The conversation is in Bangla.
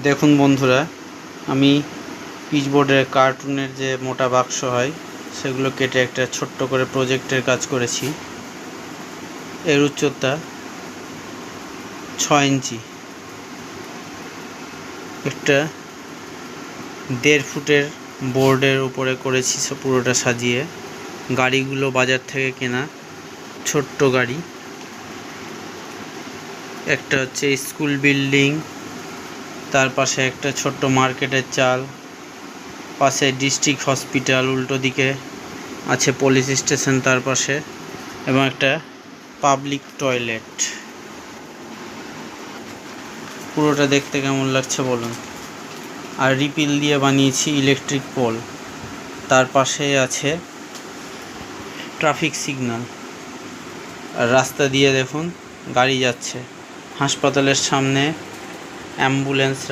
দেখুন বন্ধুরা, আমি পিচবোর্ডের কার্টুনের যে মোটা বাক্স হয় সেগুলো কেটে একটা ছোট্ট করে প্রজেক্টের কাজ করেছি। এর উচ্চতা 6 ইঞ্চি। একটা 1.5 ফুটের বোর্ডের উপরে করেছি পুরোটা সাজিয়ে। গাড়িগুলো বাজার থেকে কেনা ছোট্ট গাড়ি। একটা হচ্ছে স্কুল বিল্ডিং, তার পাশে একটা ছোট্ট মার্কেটের চাল, পাশে ডিস্ট্রিক্ট হসপিটাল, উল্টো দিকে আছে পুলিশ স্টেশন তার পাশে, এবং একটা পাবলিক টয়লেট। পুরোটা দেখতে কেমন লাগছে বলুন। আর রিপিল দিয়ে বানিয়েছি ইলেকট্রিক পোল, তার পাশে আছে ট্রাফিক সিগন্যাল। আর রাস্তা দিয়ে দেখুন গাড়ি যাচ্ছে। হাসপাতালের সামনে অ্যাম্বুলেন্স